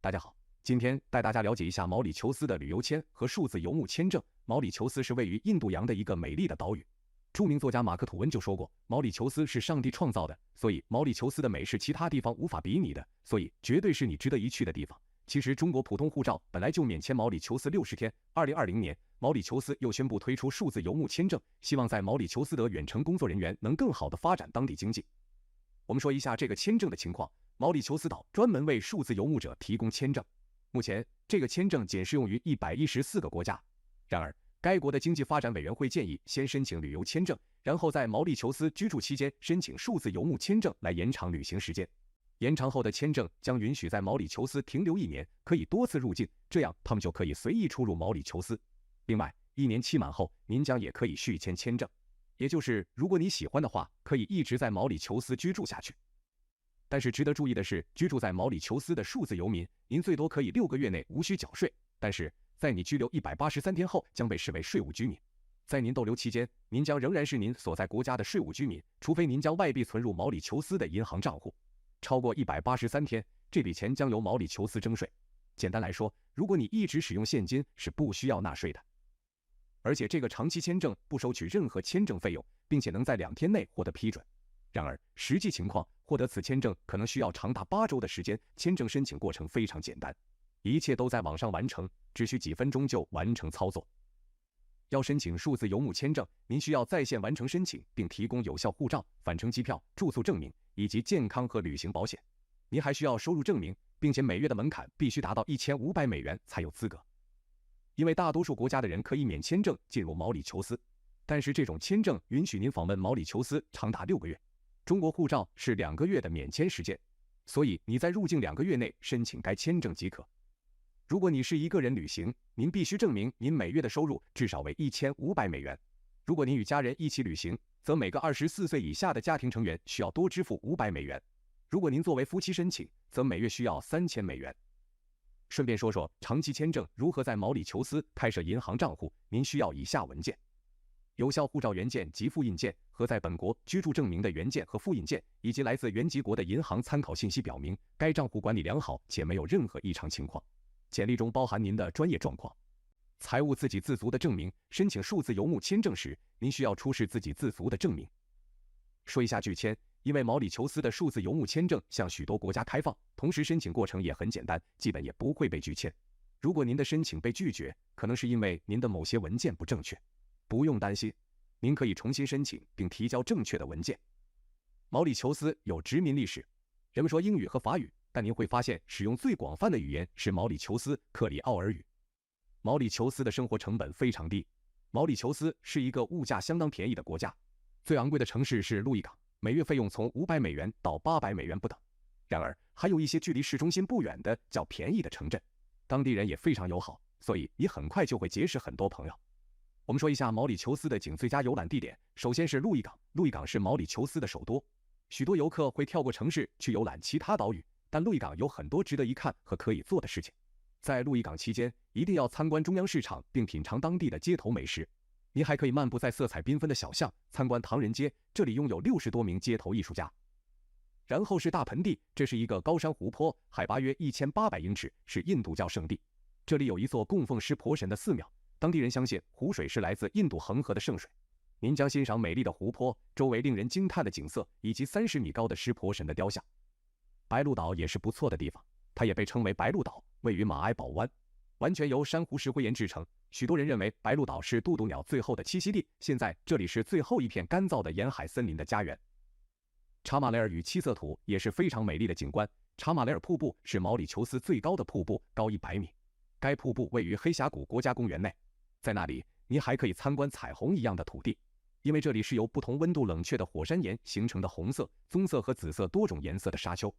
大家好，今天带大家了解一下毛里求斯的旅游签和数字游牧签证。毛里求斯是位于印度洋的一个美丽的岛屿。著名作家马克·吐温就说过，毛里求斯是上帝创造的，所以毛里求斯的美是其他地方无法比拟的，所以绝对是你值得一去的地方。其实中国普通护照本来就免签毛里求斯60天。2020年，毛里求斯又宣布推出数字游牧签证，希望在毛里求斯的远程工作人员能更好地发展当地经济。我们说一下这个签证的情况。毛里求斯岛专门为数字游牧者提供签证，目前这个签证仅适用于114个国家。然而，该国的经济发展委员会建议先申请旅游签证，然后在毛里求斯居住期间申请数字游牧签证来延长旅行时间。延长后的签证将允许在毛里求斯停留1年，可以多次入境，这样他们就可以随意出入毛里求斯。另外，1年期满后，您将也可以续签签证，也就是如果你喜欢的话，可以一直在毛里求斯居住下去。但是值得注意的是，居住在毛里求斯的数字游民，您最多可以6个月内无需缴税，但是在你居留183天后将被视为税务居民。在您逗留期间，您将仍然是您所在国家的税务居民，除非您将外币存入毛里求斯的银行账户。超过183天，这笔钱将由毛里求斯征税。简单来说，如果你一直使用现金，是不需要纳税的。而且这个长期签证不收取任何签证费用，并且能在2天内获得批准。然而，实际情况，获得此签证可能需要长达8周的时间。签证申请过程非常简单，一切都在网上完成，只需几分钟就完成操作。要申请数字游牧签证，您需要在线完成申请，并提供有效护照、返程机票、住宿证明以及健康和旅行保险。您还需要收入证明，并且每月的门槛必须达到1500美元才有资格。因为大多数国家的人可以免签证进入毛里求斯，但是这种签证允许您访问毛里求斯长达6个月。中国护照是2个月的免签时间，所以你在入境2个月内申请该签证即可。如果你是一个人旅行，您必须证明您每月的收入至少为1500美元。如果您与家人一起旅行，则每个24岁以下的家庭成员需要多支付500美元。如果您作为夫妻申请，则每月需要3000美元。顺便说说长期签证如何在毛里求斯开设银行账户，您需要以下文件：有效护照原件及复印件和在本国居住证明的原件和复印件，以及来自原籍国的银行参考信息，表明该账户管理良好且没有任何异常情况。简历中包含您的专业状况。财务自给自足的证明。申请数字游牧签证时，您需要出示自给自足的证明。说一下拒签，因为毛里求斯的数字游牧签证向许多国家开放，同时申请过程也很简单，基本也不会被拒签。如果您的申请被拒绝，可能是因为您的某些文件不正确。不用担心，您可以重新申请并提交正确的文件。毛里求斯有殖民历史，人们说英语和法语，但您会发现使用最广泛的语言是毛里求斯克里奥尔语。毛里求斯的生活成本非常低，毛里求斯是一个物价相当便宜的国家。最昂贵的城市是路易港，每月费用从500美元到800美元不等。然而，还有一些距离市中心不远的较便宜的城镇，当地人也非常友好，所以你很快就会结识很多朋友。我们说一下毛里求斯的最佳游览地点。首先是路易港，路易港是毛里求斯的首都。许多游客会跳过城市去游览其他岛屿，但路易港有很多值得一看和可以做的事情。在路易港期间，一定要参观中央市场并品尝当地的街头美食。您还可以漫步在色彩缤纷的小巷，参观唐人街，这里拥有60多名街头艺术家。然后是大盆地，这是一个高山湖泊，海拔约1800英尺，是印度教圣地。这里有一座供奉湿婆神的寺庙，当地人相信湖水是来自印度恒河的圣水。您将欣赏美丽的湖泊，周围令人惊叹的景色，以及30米高的湿婆神的雕像。白鹭岛也是不错的地方，它也被称为白鹭岛，位于马埃堡湾，完全由珊瑚石灰岩制成。许多人认为白鹭岛是渡渡鸟最后的栖息地，现在这里是最后一片干燥的沿海森林的家园。查马雷尔与七色土也是非常美丽的景观。查马雷尔瀑布是毛里求斯最高的瀑布，高100米。该瀑布位于黑峡谷国家公园内，在那里您还可以参观彩虹一样的土地，因为这里是由不同温度冷却的火山岩形成的红色、棕色和紫色多种颜色的沙丘。